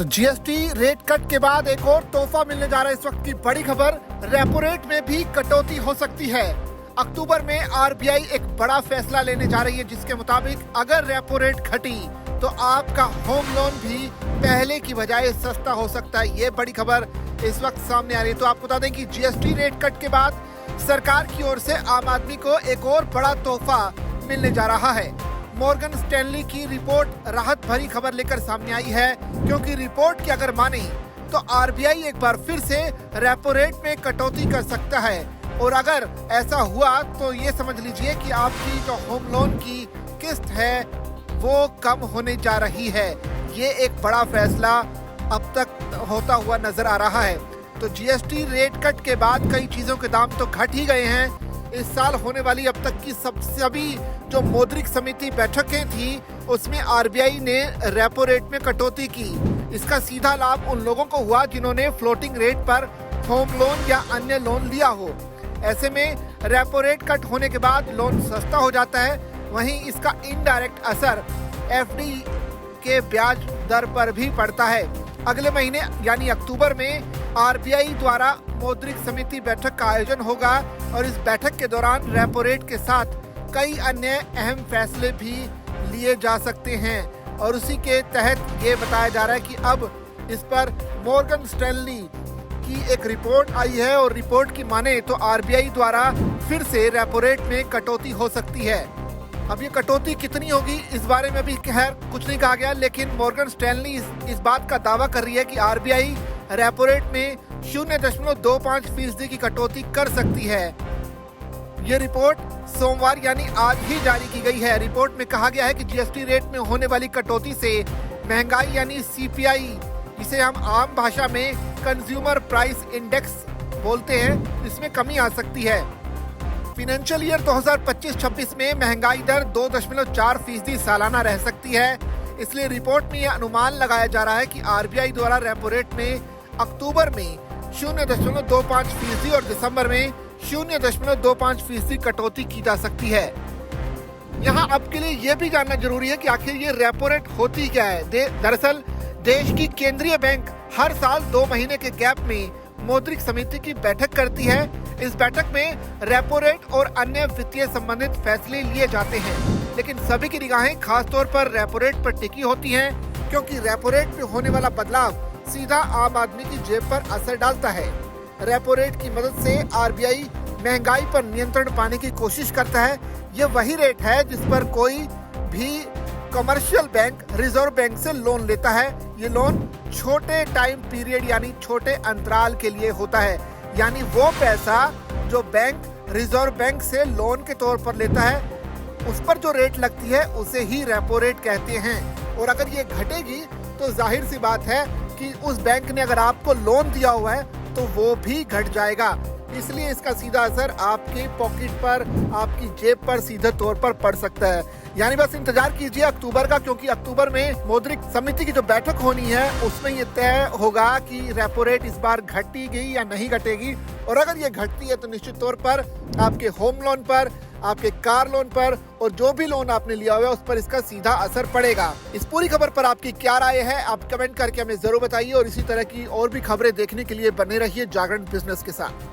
तो GST rate cut के बाद एक और तोहफा मिलने जा रहा है। इस वक्त की बड़ी खबर, रेपो रेट में भी कटौती हो सकती है। अक्टूबर में आरबीआई एक बड़ा फैसला लेने जा रही है, जिसके मुताबिक अगर रेपो रेट घटी तो आपका होम लोन भी पहले की बजाय सस्ता हो सकता है। ये बड़ी खबर इस वक्त सामने आ रही है। तो आपको बता दें कि जीएसटी रेट कट के बाद सरकार की ओर से आम आदमी को एक और बड़ा तोहफा मिलने जा रहा है। मॉर्गन स्टैनली की रिपोर्ट राहत भरी खबर लेकर सामने आई है, क्योंकि रिपोर्ट की अगर माने तो आरबीआई एक बार फिर से रेपो रेट में कटौती कर सकता है। और अगर ऐसा हुआ तो ये समझ लीजिए कि आपकी जो होम लोन की किस्त है वो कम होने जा रही है। ये एक बड़ा फैसला अब तक होता हुआ नजर आ रहा है। तो जीएसटी रेट कट के बाद कई चीजों के दाम तो घट ही गए हैं। इस साल होने वाली अब तक की सभी जो मौद्रिक समिति बैठकें थी उसमें आरबीआई ने रेपो रेट में कटौती की। इसका सीधा लाभ उन लोगों को हुआ जिन्होंने फ्लोटिंग रेट पर होम लोन या अन्य लोन लिया हो। ऐसे में रेपो रेट कट होने के बाद लोन सस्ता हो जाता है। वहीं इसका इनडायरेक्ट असर एफडी के ब्याज दर पर भी पड़ता है। अगले महीने यानी अक्टूबर में आरबीआई द्वारा मौद्रिक समिति बैठक का आयोजन होगा और इस बैठक के दौरान रेपो रेट के साथ कई अन्य अहम फैसले भी लिए जा सकते हैं। और उसी के तहत ये बताया जा रहा है कि अब इस पर मॉर्गन स्टैनली की एक रिपोर्ट आई है और रिपोर्ट की माने तो आरबीआई द्वारा फिर से रेपो रेट में कटौती हो सकती है। अब ये कटौती कितनी होगी इस बारे में भी खैर कुछ नहीं कहा गया, लेकिन मॉर्गन स्टैनली इस बात का दावा कर रही है कि आरबीआई रेपो रेट में 0.25% की कटौती कर सकती है। ये रिपोर्ट सोमवार यानी आज ही जारी की गई है। रिपोर्ट में कहा गया है कि जीएसटी रेट में होने वाली कटौती से महंगाई यानी सीपीआई, जिसे हम आम भाषा में कंज्यूमर प्राइस इंडेक्स बोलते हैं, इसमें कमी आ सकती है। फाइनेंशियल ईयर 2025-26 में महंगाई दर 2.4% सालाना रह सकती है। इसलिए रिपोर्ट में यह अनुमान लगाया जा रहा है कि आरबीआई द्वारा रेपो रेट में अक्टूबर में 0.25% और दिसंबर में 0.25% कटौती की जा सकती है। यहाँ अब के लिए यह भी जानना जरूरी है कि आखिर ये रेपो रेट होती क्या है। दरअसल देश की केंद्रीय बैंक हर साल 2 महीने के गैप में मौद्रिक समिति की बैठक करती है। इस बैठक में रेपो रेट और अन्य वित्तीय संबंधित फैसले लिए जाते हैं, लेकिन सभी की निगाहें खासतौर पर रेपो रेट पर टिकी होती हैं, क्योंकि रेपो रेट में होने वाला बदलाव सीधा आम आदमी की जेब पर असर डालता है। रेपो रेट की मदद से आरबीआई महंगाई पर नियंत्रण पाने की कोशिश करता है। ये वही रेट है जिस पर कोई भी कमर्शियल बैंक रिजर्व बैंक से लोन लेता है। ये लोन छोटे टाइम पीरियड यानी छोटे अंतराल के लिए होता है, यानी वो पैसा जो बैंक रिजर्व बैंक से लोन के तौर पर लेता है उस पर जो रेट लगती है उसे ही रेपो रेट कहते हैं। और अगर ये घटेगी तो जाहिर सी बात है कि उस बैंक ने अगर आपको लोन दिया हुआ है तो वो भी घट जाएगा। इसलिए इसका सीधा असर आपके पॉकेट पर, आपकी जेब पर सीधे तौर पर पड़ सकता है। यानी बस इंतजार कीजिए अक्टूबर का, क्योंकि अक्टूबर में मौद्रिक समिति की जो बैठक होनी है उसमें ये तय होगा कि रेपो रेट इस बार घटेगी या नहीं घटेगी। और अगर ये घटती है तो निश्चित तौर पर आपके होम लोन पर, आपके कार लोन पर और जो भी लोन आपने लिया हुआ है उस पर इसका सीधा असर पड़ेगा। इस पूरी खबर पर आपकी क्या राय है, आप कमेंट करके हमें जरूर बताइए। और इसी तरह की और भी खबरें देखने के लिए बने रहिए जागरण बिजनेस के साथ।